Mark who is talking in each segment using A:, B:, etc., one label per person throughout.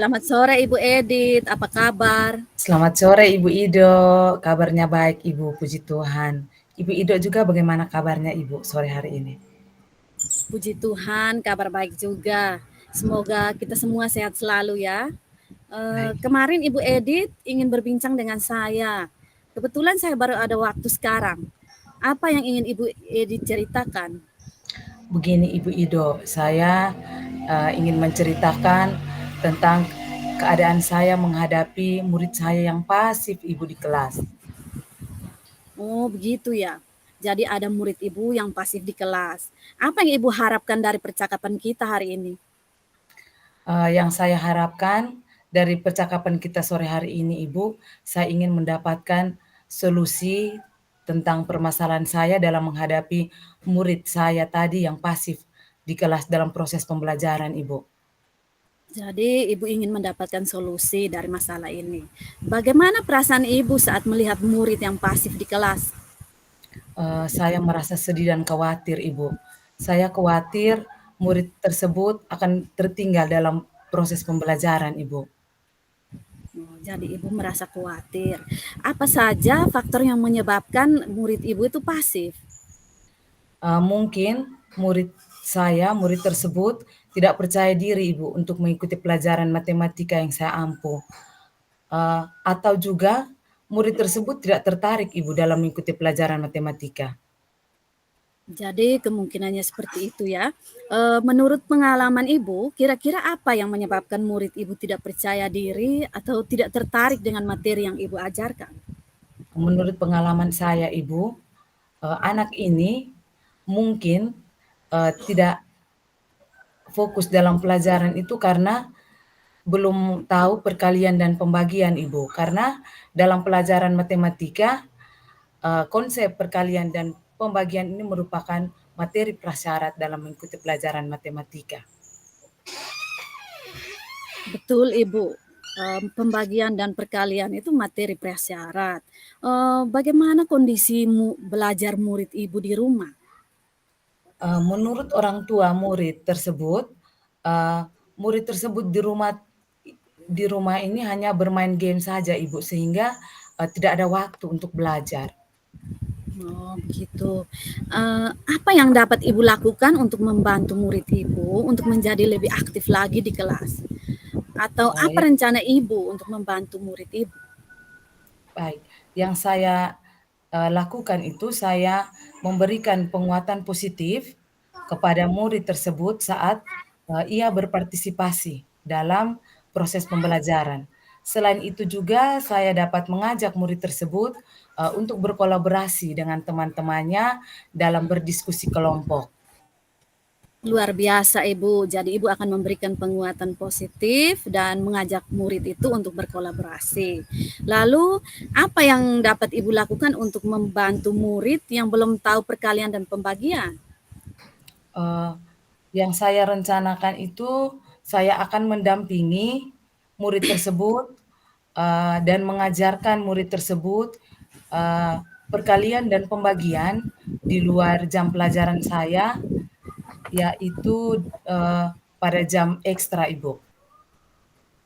A: Selamat sore Ibu Edit, apa kabar?
B: Selamat sore Ibu Ido, kabarnya baik Ibu, puji Tuhan. Ibu Ido juga bagaimana kabarnya Ibu sore hari ini?
A: Puji Tuhan, kabar baik juga. Semoga kita semua sehat selalu ya.
B: Baik.
A: Kemarin Ibu Edit ingin berbincang dengan saya. Kebetulan saya baru ada waktu sekarang. Apa yang ingin Ibu Edit ceritakan?
B: Begini Ibu Ido, saya ingin menceritakan tentang keadaan saya menghadapi murid saya yang pasif Ibu di kelas.
A: Oh, begitu ya. Jadi ada murid Ibu yang pasif di kelas. Apa yang Ibu harapkan dari percakapan kita hari ini?
B: Yang saya harapkan dari percakapan kita sore hari ini Ibu, saya ingin mendapatkan solusi tentang permasalahan saya dalam menghadapi murid saya tadi yang pasif di kelas dalam proses pembelajaran Ibu.
A: Jadi Ibu ingin mendapatkan solusi dari masalah ini. Bagaimana perasaan Ibu saat melihat murid yang pasif di kelas?
B: Saya merasa sedih dan khawatir Ibu. Saya khawatir murid tersebut akan tertinggal dalam proses pembelajaran Ibu.
A: Oh, jadi Ibu merasa khawatir. Apa saja faktor yang menyebabkan murid Ibu itu pasif?
B: Mungkin murid tersebut tidak percaya diri Ibu untuk mengikuti pelajaran matematika yang saya ampu. Atau juga murid tersebut tidak tertarik Ibu dalam mengikuti pelajaran matematika.
A: Jadi kemungkinannya seperti itu ya. Menurut pengalaman Ibu, kira-kira apa yang menyebabkan murid Ibu tidak percaya diri atau tidak tertarik dengan materi yang Ibu ajarkan?
B: Menurut pengalaman saya Ibu, anak ini mungkin, tidak fokus dalam pelajaran itu karena belum tahu perkalian dan pembagian Ibu. Karena dalam pelajaran matematika, konsep perkalian dan pembagian ini merupakan materi prasyarat dalam mengikuti pelajaran matematika.
A: Betul Ibu. Pembagian dan perkalian itu materi prasyarat. Bagaimana kondisi belajar murid Ibu di rumah?
B: Menurut orang tua eee, murid tersebut di rumah ini hanya bermain game saja Ibu, sehingga, tidak ada waktu untuk belajar.
A: Oh, begitu. Apa yang dapat Ibu lakukan untuk membantu murid Ibu untuk menjadi lebih aktif lagi di kelas? Atau apa
B: Ya
A: rencana Ibu untuk membantu murid Ibu?
B: baik, yang saya, lakukan itu saya memberikan penguatan positif kepada murid tersebut saat, ia berpartisipasi dalam proses pembelajaran. Selain itu juga saya dapat mengajak murid tersebut, untuk berkolaborasi dengan teman-temannya dalam berdiskusi kelompok.
A: Luar biasa Ibu. Jadi Ibu akan memberikan penguatan positif dan mengajak murid itu untuk berkolaborasi. Lalu apa yang dapat Ibu lakukan untuk membantu murid yang belum tahu perkalian dan pembagian?
B: Eee, yang saya rencanakan itu, saya akan mendampingi murid tersebut, dan mengajarkan murid tersebut, eee, perkalian dan pembagian di luar jam pelajaran saya, yaitu, pada jam ekstra, Ibu.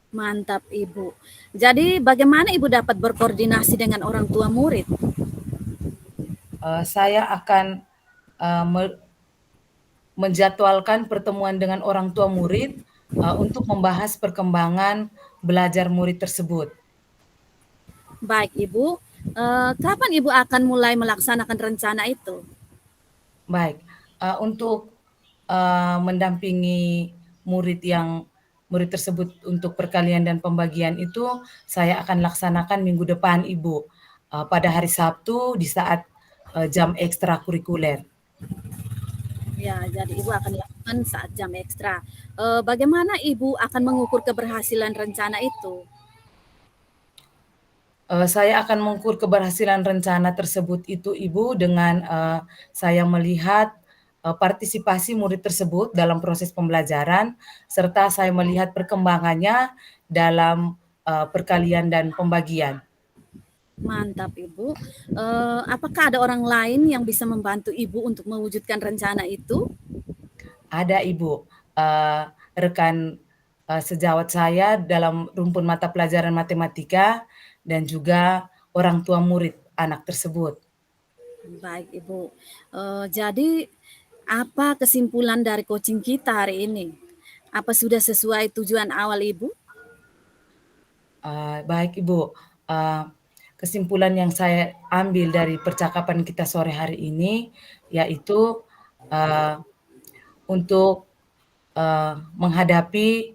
A: Mantap Ibu. Jadi bagaimana Ibu dapat berkoordinasi dengan orang tua murid?
B: Saya akan, me menjadwalkan pertemuan dengan orang tua murid, untuk membahas perkembangan belajar murid tersebut.
A: Baik Ibu, kapan Ibu akan mulai melaksanakan rencana itu?
B: Baik, untuk, mendampingi murid tersebut untuk perkalian dan pembagian itu, saya akan laksanakan minggu depan, Ibu, pada hari Sabtu di saat, jam ekstrakurikuler.
A: Ya, jadi Ibu akan lakukan saat jam ekstra. Bagaimana Ibu akan mengukur keberhasilan rencana itu?
B: Saya akan mengukur keberhasilan rencana tersebut itu, Ibu, dengan, saya melihat, partisipasi murid tersebut dalam proses pembelajaran, serta saya melihat perkembangannya dalam, perkalian dan pembagian.
A: Mantap Ibu. Apakah ada orang lain yang bisa membantu Ibu untuk mewujudkan rencana itu?
B: Ada Ibu, eee, rekan sejawat saya dalam rumpun mata pelajaran matematika dan juga orang tua murid anak tersebut.
A: Baik Ibu. Jadi apa kesimpulan dari coaching kita hari ini? Apa sudah sesuai tujuan awal Ibu?
B: Baik Ibu, eee, kesimpulan yang saya ambil dari percakapan kita sore hari ini, yaitu, eee, untuk, menghadapi,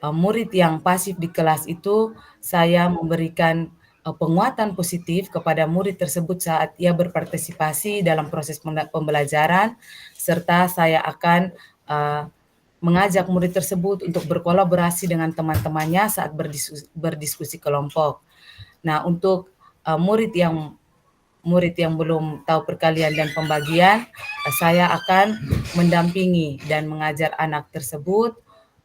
B: murid yang pasif di kelas itu, saya memberikan, penguatan positif kepada murid tersebut saat ia berpartisipasi dalam proses pembelajaran, serta saya akan, eee, mengajak murid tersebut untuk berkolaborasi dengan teman-temannya saat berdiskusi kelompok. Nah, untuk, murid yang belum tahu perkalian dan pembagian, saya akan mendampingi dan mengajar anak tersebut,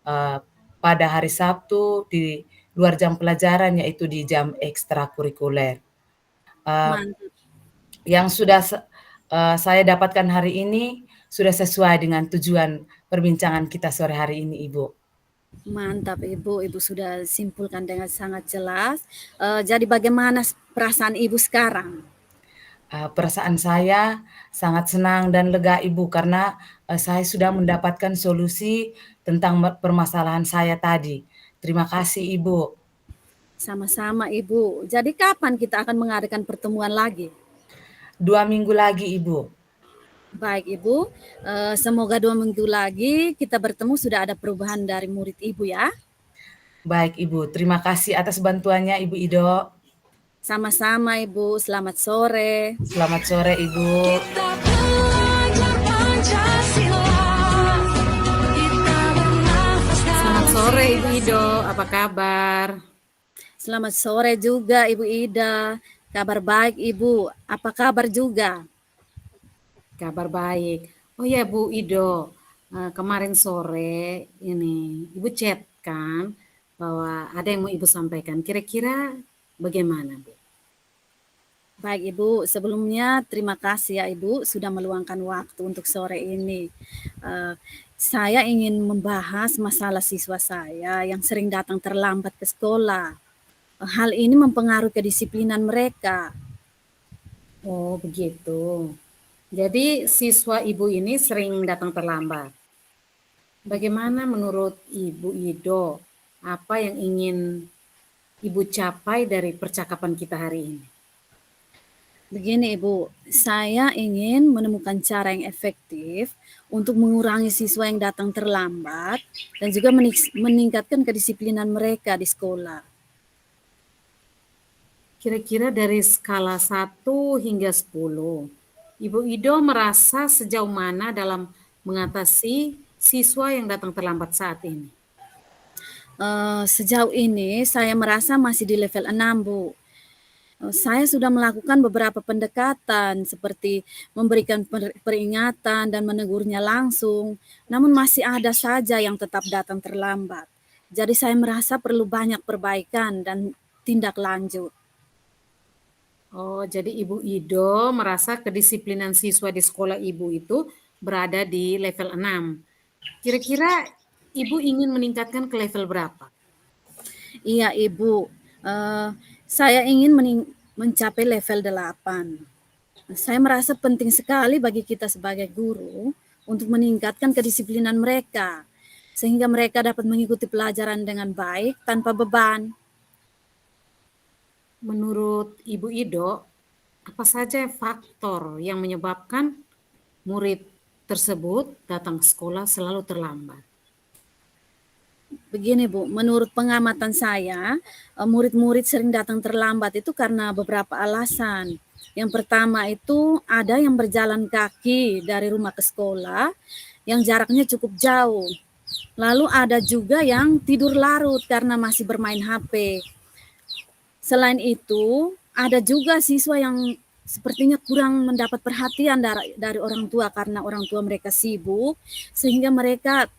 B: eee, pada hari Sabtu di luar jam pelajaran, yaitu di jam ekstrakurikuler. Eee,
A: Mantap,
B: yang sudah saya dapatkan hari ini sudah sesuai dengan tujuan perbincangan kita sore hari ini, Ibu.
A: mantap Ibu. Ibu sudah simpulkan dengan sangat jelas. Jadi bagaimana perasaan Ibu sekarang?
B: Perasaan saya sangat senang dan lega, Ibu, karena, saya sudah mendapatkan solusi tentang permasalahan saya tadi. Terima kasih, Ibu.
A: Sama-sama Ibu. Jadi kapan kita akan mengadakan pertemuan lagi?
B: 2 minggu lagi, Ibu.
A: Baik Ibu, semoga 2 minggu lagi kita bertemu sudah ada perubahan dari murid Ibu ya.
B: Baik, Ibu. Terima kasih atas bantuannya, Ibu Ido.
A: Sama-sama Ibu, selamat sore.
B: Selamat sore, Ibu.
C: Kita belajar Pancasila, kita bernafas
D: Selamat
C: dalam
D: sore Ibu
C: jiwa
D: Ido, apa kabar?
A: Selamat sore juga Ibu Ida. Kabar baik Ibu, apa kabar juga?
D: Kabar baik. Oh ya Bu Ido, kemarin sore ini Ibu chat kan bahwa ada yang mau Ibu sampaikan. Kira-kira bagaimana Bu?
A: Baik Ibu, sebelumnya terima kasih ya Ibu sudah meluangkan waktu untuk sore ini. Eh, saya ingin membahas masalah siswa saya yang sering datang terlambat ke sekolah. Hal ini mempengaruhi kedisiplinan mereka.
D: Oh begitu. Jadi siswa Ibu ini sering datang terlambat. Bagaimana menurut Ibu Ido? Apa yang ingin Ibu capai dari percakapan kita hari ini?
A: Begini Ibu, saya ingin menemukan cara yang efektif untuk mengurangi siswa yang datang terlambat dan juga meningkatkan kedisiplinan mereka di sekolah.
D: Kira-kira dari skala 1 hingga 10, Ibu Ido merasa sejauh mana dalam mengatasi siswa yang datang terlambat saat ini?
A: Sejauh ini saya merasa masih di level 6 Bu. Saya sudah melakukan beberapa pendekatan seperti memberikan peringatan dan menegurnya langsung, namun masih ada saja yang tetap datang terlambat. Jadi saya merasa perlu banyak perbaikan dan tindak lanjut.
D: Oh, jadi Ibu Ido merasa kedisiplinan siswa di sekolah Ibu itu berada di level 6. Kira-kira Ibu ingin meningkatkan ke level berapa?
A: Iya Ibu, saya ingin mencapai level 8. Saya merasa penting sekali bagi kita sebagai guru untuk meningkatkan kedisiplinan mereka, sehingga mereka dapat mengikuti pelajaran dengan baik tanpa beban.
D: Menurut Ibu Ido, apa saja faktor yang menyebabkan murid tersebut datang ke sekolah selalu terlambat?
A: Begini Bu, menurut pengamatan saya, murid-murid sering datang terlambat itu karena beberapa alasan. Yang pertama itu ada yang berjalan kaki dari rumah ke sekolah yang jaraknya cukup jauh. Lalu ada juga yang tidur larut karena masih bermain HP. Selain itu, ada juga siswa yang sepertinya kurang mendapat perhatian dari orang tua karena orang tua mereka sibuk, sehingga mereka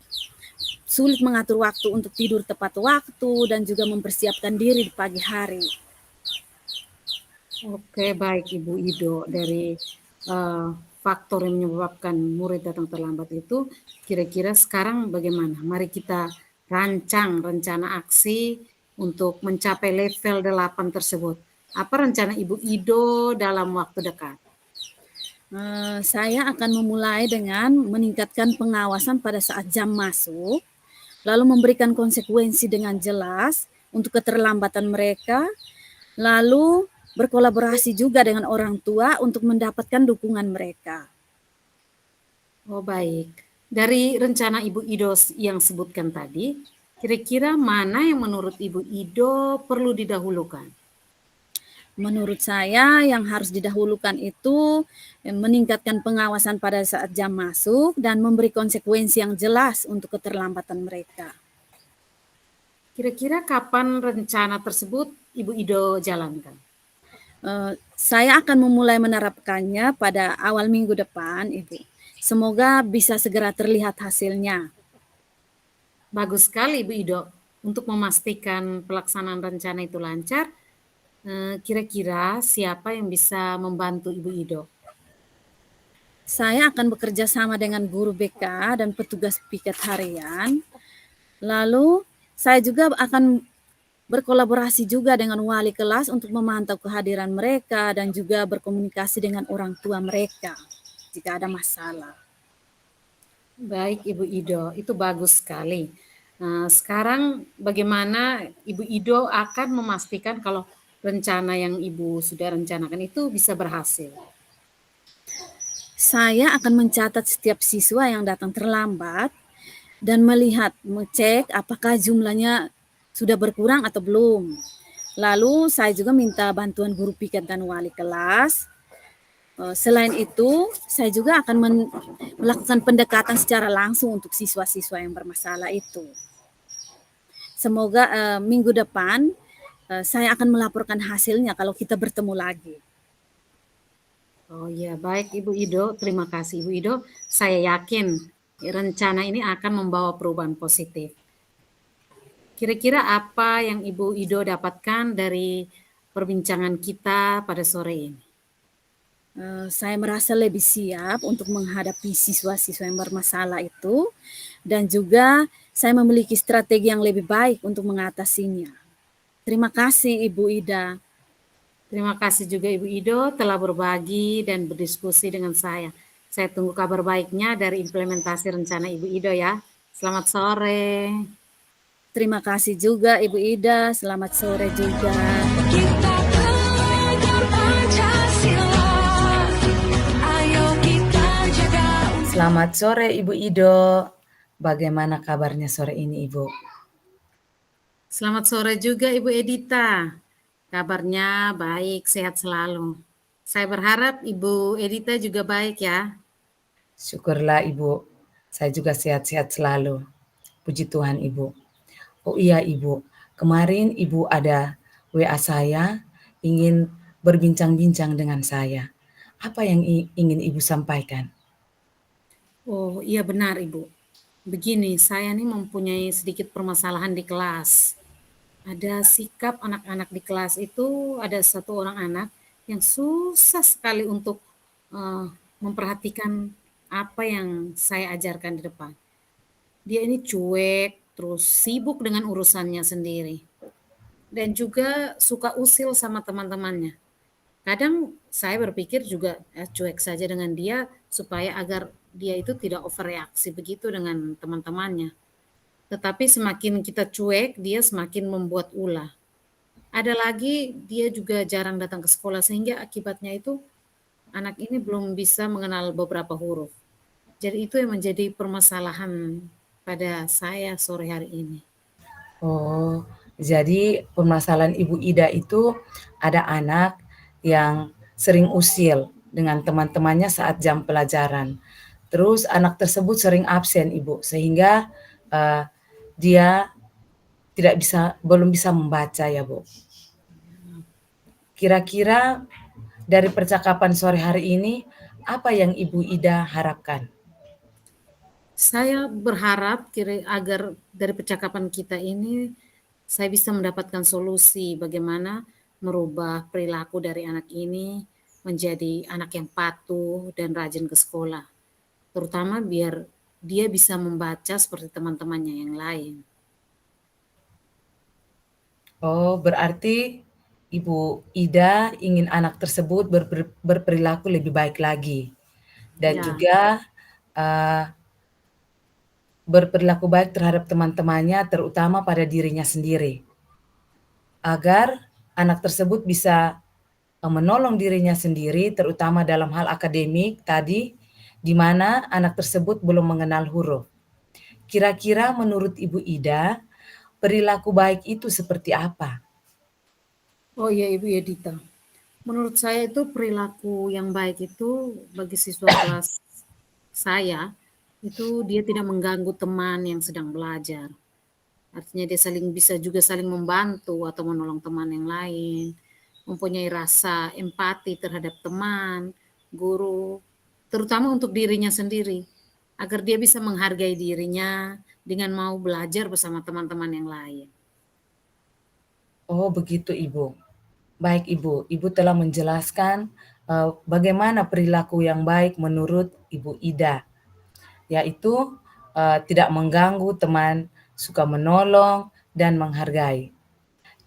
A: sulit mengatur waktu untuk tidur tepat waktu dan juga mempersiapkan diri di pagi hari.
D: Oke, baik Ibu Ido. Dari faktor yang menyebabkan murid datang terlambat itu, kira-kira sekarang bagaimana? Mari kita rancang rencana aksi untuk mencapai level 8 tersebut? Apa rencana Ibu Ido dalam waktu dekat?
A: Saya akan memulai dengan meningkatkan pengawasan pada saat jam masuk, lalu memberikan konsekuensi dengan jelas untuk keterlambatan mereka, lalu berkolaborasi juga dengan orang tua untuk mendapatkan dukungan mereka.
D: Oh baik, dari rencana Ibu Ido yang sebutkan tadi, kira-kira mana yang menurut Ibu Ido perlu didahulukan?
A: Menurut saya yang harus didahulukan itu meningkatkan pengawasan pada saat jam masuk dan memberi konsekuensi yang jelas untuk keterlambatan mereka.
D: Kira-kira kapan rencana tersebut Ibu Ido jalankan?
A: Saya akan memulai menerapkannya pada awal minggu depan, Ibu. Semoga bisa segera terlihat hasilnya.
D: Bagus sekali Ibu Ido. Untuk memastikan pelaksanaan rencana itu lancar, kira-kira siapa yang bisa membantu Ibu Ido?
A: Saya akan bekerja sama dengan guru BK dan petugas piket harian. Lalu saya juga akan berkolaborasi juga dengan wali kelas untuk memantau kehadiran mereka dan juga berkomunikasi dengan orang tua mereka jika ada masalah.
D: Baik Ibu Ido, itu bagus sekali. Nah, sekarang bagaimana Ibu Ido akan memastikan kalau rencana yang Ibu sudah rencanakan itu bisa berhasil?
A: Saya akan mencatat setiap siswa yang datang terlambat dan mengecek apakah jumlahnya sudah berkurang atau belum. Lalu saya juga minta bantuan guru piket dan wali kelas. Selain itu, saya juga akan melakukan pendekatan secara langsung untuk siswa-siswa yang bermasalah itu. Semoga minggu depan saya akan melaporkan hasilnya kalau kita bertemu lagi.
D: Oh ya, baik Ibu Ido, terima kasih Ibu Ido. Saya yakin rencana ini akan membawa perubahan positif. Kira-kira apa yang Ibu Ido dapatkan dari perbincangan kita pada sore ini?
A: Saya merasa lebih siap untuk menghadapi siswa-siswa yang bermasalah itu, dan juga saya memiliki strategi yang lebih baik untuk mengatasinya. Terima kasih Ibu Ida.
D: Terima kasih juga Ibu Ido telah berbagi dan berdiskusi dengan saya. Saya tunggu kabar baiknya dari implementasi rencana Ibu Ido ya. Selamat sore.
A: Terima kasih juga Ibu Ida. Selamat sore juga.
C: Kita pegang Pancasila. Ayo kita jaga.
B: Selamat sore Ibu Ido. Bagaimana kabarnya sore ini Ibu?
D: Selamat sore juga Ibu Edita. Kabarnya baik, sehat selalu. Saya berharap Ibu Edita juga baik ya.
B: Syukurlah Ibu, saya juga sehat-sehat selalu. Puji Tuhan Ibu. Oh iya Ibu, kemarin Ibu ada WA saya ingin berbincang-bincang dengan saya. Apa yang ingin Ibu sampaikan?
D: Oh iya benar Ibu. Begini, saya nih mempunyai sedikit permasalahan di kelas. Ada sikap anak-anak di kelas itu, ada satu orang anak yang susah sekali untuk memperhatikan apa yang saya ajarkan di depan. Dia ini cuek, terus sibuk dengan urusannya sendiri. Dan juga suka usil sama teman-temannya. Kadang saya berpikir juga cuek saja dengan dia supaya agar dia itu tidak overreaksi begitu dengan teman-temannya. Tetapi semakin kita cuek, dia semakin membuat ulah. Ada lagi dia juga jarang datang ke sekolah sehingga akibatnya itu anak ini belum bisa mengenal beberapa huruf. Jadi itu yang menjadi permasalahan pada saya sore hari ini.
B: Oh, jadi permasalahan Ibu Ida itu ada anak yang sering usil dengan teman-temannya saat jam pelajaran. Terus anak tersebut sering absen Ibu, sehingga dia belum bisa membaca ya Bu. Kira-kira dari percakapan sore hari ini, apa yang Ibu Ida harapkan?
D: Saya berharap agar dari percakapan kita ini saya bisa mendapatkan solusi bagaimana merubah perilaku dari anak ini menjadi anak yang patuh dan rajin ke sekolah. Terutama biar dia bisa membaca seperti teman-temannya yang lain.
B: Oh, berarti Ibu Ida ingin anak tersebut berperilaku lebih baik lagi dan
D: Ya,
B: juga, eee, berperilaku baik terhadap teman-temannya, terutama pada dirinya sendiri, agar anak tersebut bisa, menolong dirinya sendiri, terutama dalam hal akademik tadi, di mana anak tersebut belum mengenal huruf. Kira-kira menurut Ibu Ida, perilaku baik itu seperti apa?
D: oh iya Ibu Edita. Menurut saya itu perilaku yang baik itu bagi siswa kelas saya, itu dia tidak mengganggu teman yang sedang belajar. Artinya dia bisa juga saling membantu atau menolong teman yang lain, mempunyai rasa empati terhadap teman, guru, terutama untuk dirinya sendiri, agar dia bisa menghargai dirinya dengan mau belajar bersama teman-teman yang lain.
B: Oh, begitu Ibu. Baik Ibu, Ibu telah menjelaskan, bagaimana perilaku yang baik menurut Ibu Ida, yaitu, tidak mengganggu teman, suka menolong, dan menghargai.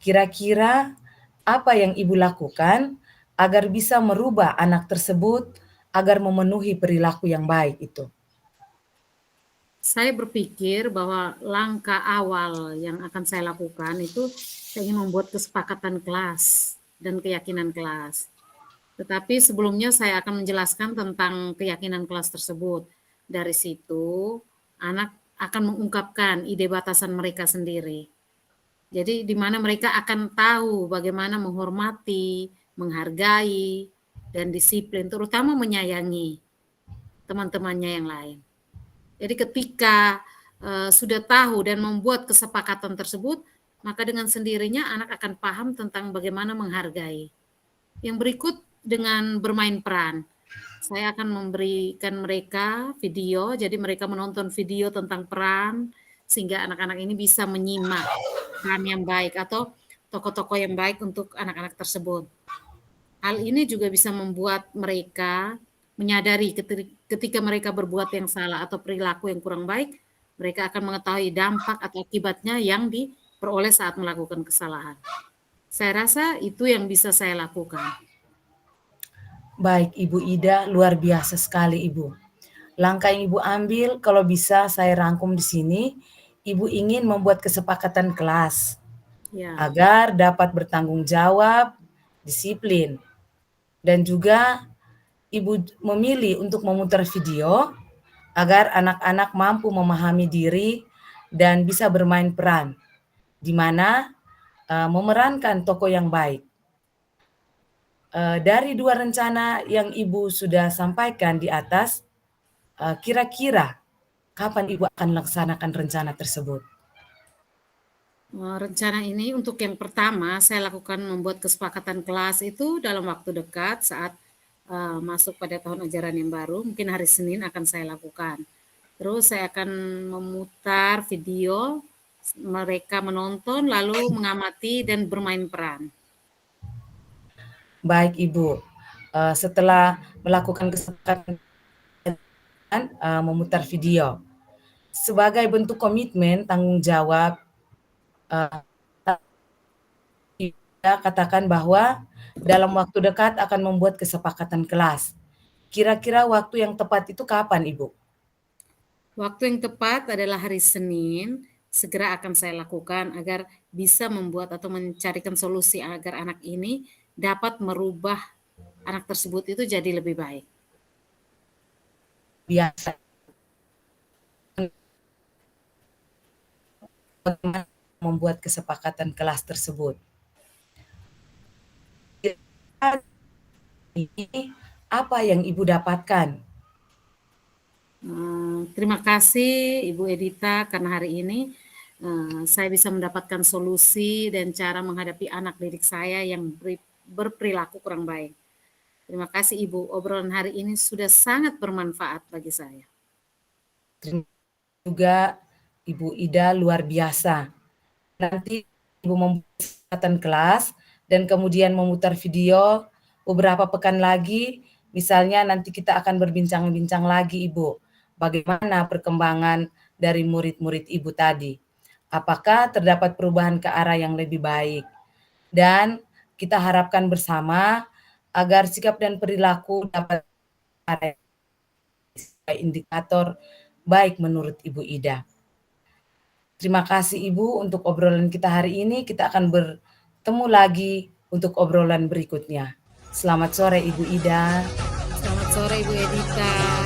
B: Kira-kira apa yang Ibu lakukan agar bisa merubah anak tersebut agar memenuhi perilaku yang baik itu?
D: Saya berpikir bahwa langkah awal yang akan saya lakukan itu saya ingin membuat kesepakatan kelas dan keyakinan kelas. Tetapi sebelumnya saya akan menjelaskan tentang keyakinan kelas tersebut. Dari situ, anak akan mengungkapkan ide batasan mereka sendiri. Jadi di mana mereka akan tahu bagaimana menghormati, menghargai, dan disiplin, terutama menyayangi teman-temannya yang lain. Jadi ketika sudah tahu dan membuat kesepakatan tersebut, maka dengan sendirinya anak akan paham tentang bagaimana menghargai. Yang berikut dengan bermain peran. Saya akan memberikan mereka video, jadi mereka menonton video tentang peran, sehingga anak-anak ini bisa menyimak peran yang baik atau tokoh-tokoh yang baik untuk anak-anak tersebut. Hal ini juga bisa membuat mereka menyadari ketika mereka berbuat yang salah atau perilaku yang kurang baik, mereka akan mengetahui dampak atau akibatnya yang diperoleh saat melakukan kesalahan. Saya rasa itu yang bisa saya lakukan.
B: Baik Ibu Ida, luar biasa sekali Ibu. Langkah yang Ibu ambil kalau bisa saya rangkum di sini, Ibu ingin membuat kesepakatan kelas
D: Ya,
B: agar dapat bertanggung jawab, disiplin, dan juga Ibu memilih untuk memutar video agar anak-anak mampu memahami diri dan bisa bermain peran, di mana memerankan tokoh yang baik. Dari dua rencana yang Ibu sudah sampaikan di atas, kira-kira kapan Ibu akan laksanakan rencana tersebut?
D: rencana ini untuk yang pertama saya lakukan membuat kesepakatan kelas itu dalam waktu dekat saat masuk pada tahun ajaran yang baru, mungkin hari Senin akan saya lakukan. Terus saya akan memutar video, mereka menonton lalu mengamati dan bermain peran.
B: Baik Ibu, setelah melakukan kesepakatan memutar video, sebagai bentuk komitmen, tanggung jawab, eee, Ida katakan bahwa dalam waktu dekat akan membuat kesepakatan kelas. Kira-kira waktu yang tepat itu kapan, Ibu?
D: Waktu yang tepat adalah hari Senin, segera akan saya lakukan agar bisa membuat atau mencarikan solusi agar anak ini dapat merubah anak tersebut itu jadi lebih baik.
B: Biasa bagaimana membuat kesepakatan kelas tersebut. Ini apa yang Ibu dapatkan?
D: Terima kasih Ibu Edita karena hari ini saya bisa mendapatkan solusi dan cara menghadapi anak didik saya yang berperilaku kurang baik. Terima kasih Ibu, obrolan hari ini sudah sangat bermanfaat bagi saya.
B: Terima kasih juga Ibu Ida luar biasa. Nanti Ibu membuat kesepakatan kelas dan kemudian memutar video beberapa pekan lagi, misalnya nanti kita akan berbincang-bincang lagi Ibu, bagaimana perkembangan dari murid-murid Ibu tadi. apakah terdapat perubahan ke arah yang lebih baik. Dan kita harapkan bersama agar sikap dan perilaku dapat ada indikator baik menurut Ibu Ida. Terima kasih Ibu untuk obrolan kita hari ini. Kita akan bertemu lagi untuk obrolan berikutnya. Selamat sore Ibu Ida.
D: Selamat sore Ibu Edita.